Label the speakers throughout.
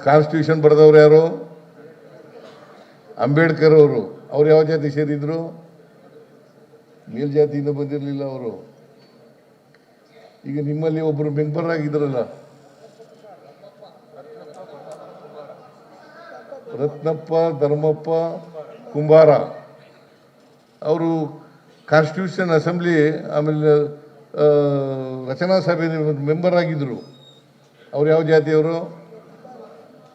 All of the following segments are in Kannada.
Speaker 1: ಕಾನ್ಸ್ಟಿಟ್ಯೂಷನ್ ಬರೆದವ್ರು ಯಾರು? ಅಂಬೇಡ್ಕರ್ ಅವರು. ಅವ್ರು ಯಾವ ಜಾತಿ ಸೇರಿದ್ರು? ಮೇಲ್ಜಾತಿಯಿಂದ ಬಂದಿರಲಿಲ್ಲ ಅವರು. ಈಗ ನಿಮ್ಮಲ್ಲಿ ಒಬ್ಬರು ಮೆಂಬರ್ ಆಗಿದ್ರಲ್ಲ, ರತ್ನಪ್ಪ ಧರ್ಮಪ್ಪ ಕುಂಬಾರ, ಅವರು ಕಾನ್ಸ್ಟಿಟ್ಯೂಷನ್ ಅಸೆಂಬ್ಲಿ ಆಮೇಲೆ ರಚನಾ ಸಭೆ ಮೆಂಬರ್ ಆಗಿದ್ರು. ಅವ್ರು ಯಾವ ಜಾತಿಯವರು?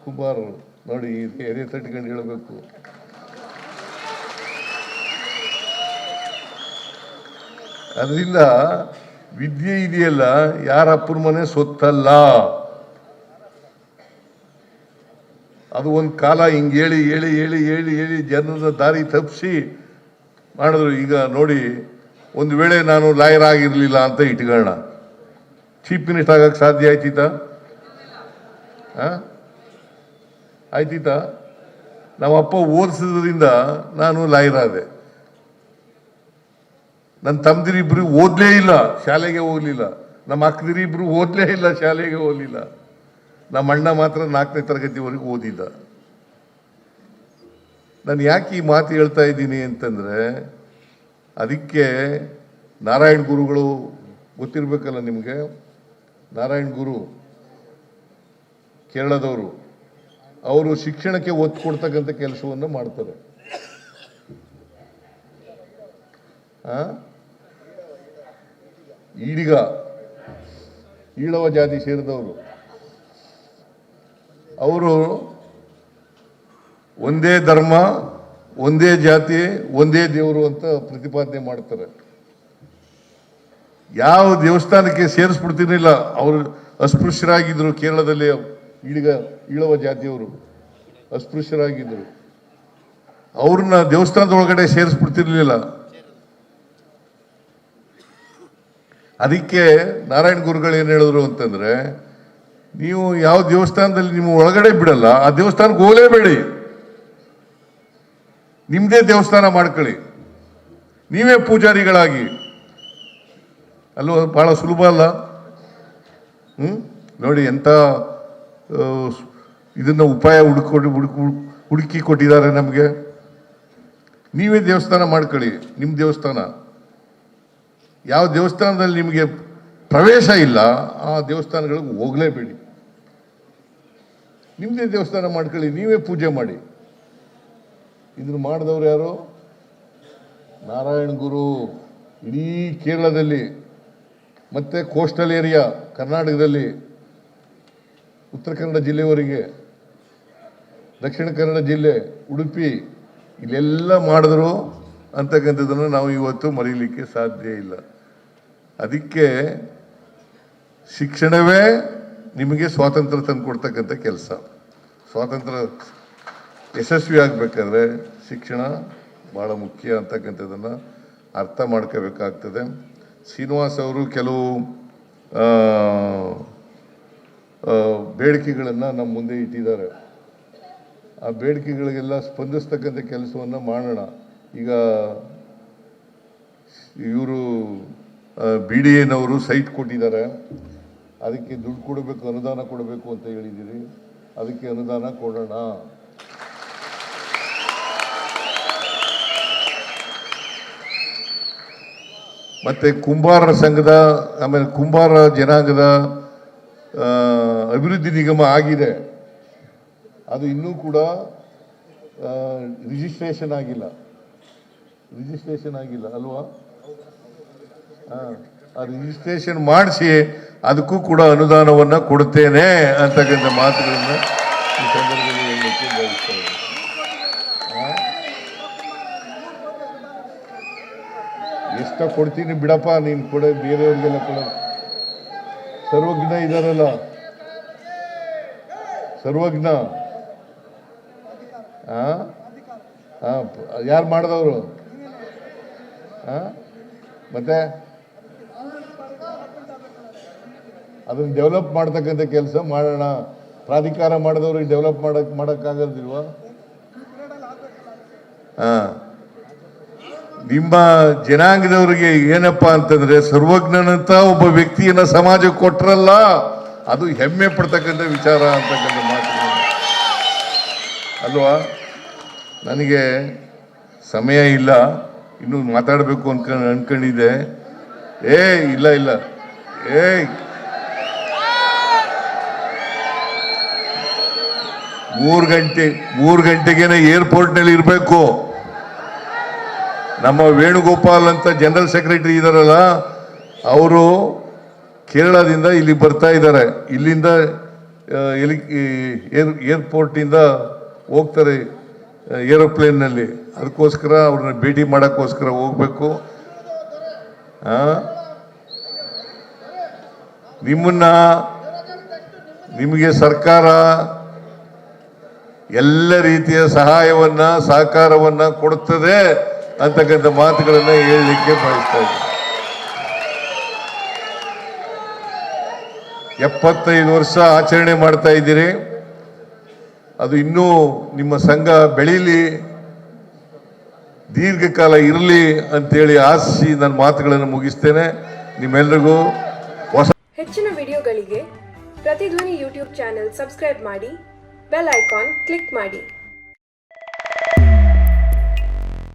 Speaker 1: ಕುಂಬಾರರು. ನೋಡಿ, ಎದೆ ತಟ್ಕೊಂಡು ಹೇಳಬೇಕು. ಅದರಿಂದ ವಿದ್ಯೆ ಇದೆಯಲ್ಲ, ಯಾರಪ್ಪನ ಮನೆ ಸೊತ್ತಲ್ಲ. ಅದು ಒಂದು ಕಾಲ ಹಿಂಗೆ ಹೇಳಿ ಹೇಳಿ ಹೇಳಿ ಹೇಳಿ ಹೇಳಿ ಜನರ ದಾರಿ ತಪ್ಪಿಸಿ ಮಾಡಿದ್ರು. ಈಗ ನೋಡಿ, ಒಂದು ವೇಳೆ ನಾನು ಲಾಯರ್ ಆಗಿರಲಿಲ್ಲ ಅಂತ ಇಟ್ಕೊಳ್ಳೋಣ, ಚೀಫ್ ಮಿನಿಸ್ಟರ್ ಆಗಕ್ಕೆ ಸಾಧ್ಯ ಆಯ್ತಿತ್ತ? ಆಯ್ತಿತ್ತ? ನಮ್ಮಪ್ಪ ಓದಿಸೋದ್ರಿಂದ ನಾನು ಲಾಯರ್ ಆದೆ. ನನ್ನ ತಮ್ಮದಿರಿಬ್ರು ಓದಲೇ ಇಲ್ಲ, ಶಾಲೆಗೆ ಹೋಗ್ಲಿಲ್ಲ. ನಮ್ಮ ಅಕ್ಕದಿರಿಬ್ರು ಓದಲೇ ಇಲ್ಲ, ಶಾಲೆಗೆ ಹೋಗ್ಲಿಲ್ಲ. ನಮ್ಮ ಅಣ್ಣ ಮಾತ್ರ 4ನೇ ತರಗತಿವರೆಗೂ ಓದಿಲ್ಲ. ನಾನು ಯಾಕೆ ಈ ಮಾತು ಹೇಳ್ತಾ ಇದ್ದೀನಿ ಅಂತಂದರೆ, ಅದಕ್ಕೆ ನಾರಾಯಣ್ ಗುರುಗಳು ಗೊತ್ತಿರಬೇಕಲ್ಲ ನಿಮಗೆ. ನಾರಾಯಣ್ ಗುರು ಕೇರಳದವರು. ಅವರು ಶಿಕ್ಷಣಕ್ಕೆ ಒತ್ತು ಕೊಡ್ತಕ್ಕಂಥ ಕೆಲಸವನ್ನು ಮಾಡ್ತಾರೆ. ಈಡಿಗ ಈಳವ ಜಾತಿ ಸೇರಿದವರು. ಅವರು ಒಂದೇ ಧರ್ಮ, ಒಂದೇ ಜಾತಿ, ಒಂದೇ ದೇವರು ಅಂತ ಪ್ರತಿಪಾದನೆ ಮಾಡ್ತಾರೆ. ಯಾವ ದೇವಸ್ಥಾನಕ್ಕೆ ಸೇರಿಸ್ಬಿಡ್ತೀನಿಲ್ಲ. ಅವರು ಅಸ್ಪೃಶ್ಯರಾಗಿದ್ದರು. ಕೇರಳದಲ್ಲಿ ಈಳವ ಜಾತಿಯವರು ಅಸ್ಪೃಶ್ಯರಾಗಿದ್ದರು. ಅವ್ರನ್ನ ದೇವಸ್ಥಾನದೊಳಗಡೆ ಸೇರಿಸ್ಬಿಡ್ತಿರ್ಲಿಲ್ಲ. ಅದಕ್ಕೆ ನಾರಾಯಣ ಗುರುಗಳು ಏನು ಹೇಳಿದ್ರು ಅಂತಂದ್ರೆ, ನೀವು ಯಾವ ದೇವಸ್ಥಾನದಲ್ಲಿ ನಿಮ್ಮ ಒಳಗಡೆ ಬಿಡಲ್ಲ, ಆ ದೇವಸ್ಥಾನಕ್ಕೆ ಹೋಗಲೇಬೇಡಿ, ನಿಮ್ದೇ ದೇವಸ್ಥಾನ ಮಾಡ್ಕೊಳ್ಳಿ, ನೀವೇ ಪೂಜಾರಿಗಳಾಗಿ. ಅಲ್ಲೂ ಬಹಳ ಸುಲಭ ಅಲ್ಲ. ನೋಡಿ ಎಂತ ಇದನ್ನ ಉಪಾಯ ಹುಡುಕಿ ಕೊಟ್ಟಿದ್ದಾರೆ ನಮಗೆ. ನೀವೇ ದೇವಸ್ಥಾನ ಮಾಡ್ಕೊಳ್ಳಿ, ನಿಮ್ಮ ದೇವಸ್ಥಾನ. ಯಾವ ದೇವಸ್ಥಾನದಲ್ಲಿ ನಿಮಗೆ ಪ್ರವೇಶ ಇಲ್ಲ, ಆ ದೇವಸ್ಥಾನಗಳಿಗೆ ಹೋಗಲೇಬೇಡಿ, ನಿಮ್ಮದೇ ದೇವಸ್ಥಾನ ಮಾಡ್ಕೊಳ್ಳಿ, ನೀವೇ ಪೂಜೆ ಮಾಡಿ. ಇದನ್ನು ಮಾಡಿದವರು ಯಾರು? ನಾರಾಯಣ್ ಗುರು. ಇಡೀ ಕೇರಳದಲ್ಲಿ ಮತ್ತೆ ಕೋಸ್ಟಲ್ ಏರಿಯಾ ಕರ್ನಾಟಕದಲ್ಲಿ, ಉತ್ತರ ಕನ್ನಡ ಜಿಲ್ಲೆವರೆಗೆ, ದಕ್ಷಿಣ ಕನ್ನಡ ಜಿಲ್ಲೆ, ಉಡುಪಿ, ಇಲ್ಲೆಲ್ಲ ಮಾಡಿದ್ರು ಅಂತಕ್ಕಂಥದ್ದನ್ನು ನಾವು ಇವತ್ತು ಮರೀಲಿಕ್ಕೆ ಸಾಧ್ಯ ಇಲ್ಲ. ಅದಕ್ಕೆ ಶಿಕ್ಷಣವೇ ನಿಮಗೆ ಸ್ವಾತಂತ್ರ್ಯ ತಂದುಕೊಡ್ತಕ್ಕಂಥ ಕೆಲಸ. ಸ್ವಾತಂತ್ರ್ಯ ಯಶಸ್ವಿ ಆಗಬೇಕಾದ್ರೆ ಶಿಕ್ಷಣ ಭಾಳ ಮುಖ್ಯ ಅಂತಕ್ಕಂಥದ್ದನ್ನು ಅರ್ಥ ಮಾಡ್ಕೋಬೇಕಾಗ್ತದೆ. ಶ್ರೀನಿವಾಸ್ ಅವರು ಕೆಲವು ಬೇಡಿಕೆಗಳನ್ನು ನಮ್ಮ ಮುಂದೆ ಇಟ್ಟಿದ್ದಾರೆ. ಆ ಬೇಡಿಕೆಗಳಿಗೆಲ್ಲ ಸ್ಪಂದಿಸ್ತಕ್ಕಂಥ ಕೆಲಸವನ್ನು ಮಾಡೋಣ. ಈಗ ಇವರು BDAನವರು ಸೈಟ್ ಕೊಟ್ಟಿದ್ದಾರೆ, ಅದಕ್ಕೆ ದುಡ್ಡು ಕೊಡಬೇಕು, ಅನುದಾನ ಕೊಡಬೇಕು ಅಂತ ಹೇಳಿದ್ದೀರಿ. ಅದಕ್ಕೆ ಅನುದಾನ ಕೊಡೋಣ. ಮತ್ತೆ ಕುಂಬಾರರ ಸಂಘದ, ಆಮೇಲೆ ಕುಂಬಾರ ಜನಾಂಗದ ಅಭಿವೃದ್ಧಿ ನಿಗಮ ಆಗಿದೆ, ಅದು ಇನ್ನೂ ಕೂಡ ರಿಜಿಸ್ಟ್ರೇಷನ್ ಆಗಿಲ್ಲ ಅಲ್ವಾ? ಆ ರಿಜಿಸ್ಟ್ರೇಷನ್ ಮಾಡಿಸಿ ಅದಕ್ಕೂ ಕೂಡ ಅನುದಾನವನ್ನು ಕೊಡ್ತೇನೆ ಅಂತಕ್ಕಂಥ ಮಾತುಗಳನ್ನು ಈ ಸಂದರ್ಭದಲ್ಲಿ ಹೇಳಲಿಕ್ಕೆ ಬಯಸ್ತಾ ಇದ್ದೀನಿ. ಎಷ್ಟ ಕೊಡ್ತೀನಿ ಬಿಡಪ್ಪ, ನೀನು ಕೊಡ, ಬೇರೆಯವ್ರಿಗೆಲ್ಲ ಕೊಡ. ಸರ್ವಜ್ಞ ಇದಾರಲ್ಲ, ಸರ್ವಜ್ಞ ಯಾರು ಮಾಡಿದವರು? ಮತ್ತೆ ಅದನ್ನು ಡೆವಲಪ್ ಮಾಡ್ತಕ್ಕಂಥ ಕೆಲಸ ಮಾಡೋಣ. ಪ್ರಾಧಿಕಾರ ಮಾಡಿದವ್ರಿಗೆ ಡೆವಲಪ್ ಮಾಡೋಕ್ಕಾಗೋದಿಲ್ವಾ? ನಿಮ್ಮ ಜನಾಂಗದವರಿಗೆ ಏನಪ್ಪಾ ಅಂತಂದ್ರೆ, ಸರ್ವಜ್ಞನಂತ ಒಬ್ಬ ವ್ಯಕ್ತಿಯನ್ನ ಸಮಾಜಕ್ಕೆ ಕೊಟ್ರಲ್ಲ, ಅದು ಹೆಮ್ಮೆ ಪಡ್ತಕ್ಕಂಥ ವಿಚಾರ ಅಂತಕ್ಕಂಥ ಮಾತು. ಅಲ್ವಾ? ನನಗೆ ಸಮಯ ಇಲ್ಲ, ಇನ್ನೂ ಮಾತಾಡಬೇಕು ಅನ್ಕೊಂಡಿದ್ದೆ. ಇಲ್ಲ ಇಲ್ಲ, 3 ಗಂಟೆಗೇನೆ ಏರ್ಪೋರ್ಟ್ನಲ್ಲಿ ಇರಬೇಕು. ನಮ್ಮ ವೇಣುಗೋಪಾಲ್ ಅಂತ ಜನರಲ್ ಸೆಕ್ರೆಟರಿ ಇದಾರಲ್ಲ, ಅವರು ಕೇರಳದಿಂದ ಇಲ್ಲಿ ಬರ್ತಾ ಇದ್ದಾರೆ. ಇಲ್ಲಿಂದ ಏರ್ಪೋರ್ಟಿಂದ ಹೋಗ್ತಾರೆ ಏರೋಪ್ಲೇನ್ನಲ್ಲಿ. ಅದಕ್ಕೋಸ್ಕರ ಅವ್ರನ್ನ ಭೇಟಿ ಮಾಡೋಕ್ಕೋಸ್ಕರ ಹೋಗ್ಬೇಕು. ನಿಮಗೆ ಸರ್ಕಾರ ಎಲ್ಲ ರೀತಿಯ ಸಹಾಯವನ್ನ ಸಹಕಾರವನ್ನ ಕೊಡುತ್ತದೆ ಅಂತಕ್ಕಂಥ ಮಾತುಗಳನ್ನ ಹೇಳಲಿಕ್ಕೆ ಬಯಸ್ತಾ ಇದ್ದೀನಿ. 75 ವರ್ಷ ಆಚರಣೆ ಮಾಡ್ತಾ ಇದ್ದೀರಿ. ಅದು ಇನ್ನೂ ನಿಮ್ಮ ಸಂಘ ಬೆಳೀಲಿ, ದೀರ್ಘಕಾಲ ಇರಲಿ ಅಂತೇಳಿ ಆಶಿಸಿ ನನ್ನ ಮಾತುಗಳನ್ನು ಮುಗಿಸ್ತೇನೆ. ನಿಮ್ಮೆಲ್ಲರಿಗೂ
Speaker 2: ಹೆಚ್ಚಿನ ವಿಡಿಯೋಗಳಿಗೆ ಪ್ರತಿಧ್ವನಿ ಯೂಟ್ಯೂಬ್ ಚಾನೆಲ್ ಸಬ್ಸ್ಕ್ರೈಬ್ ಮಾಡಿ, ಬೆಲ್ ಐಕಾನ್ ಕ್ಲಿಕ್ ಮಾಡಿ.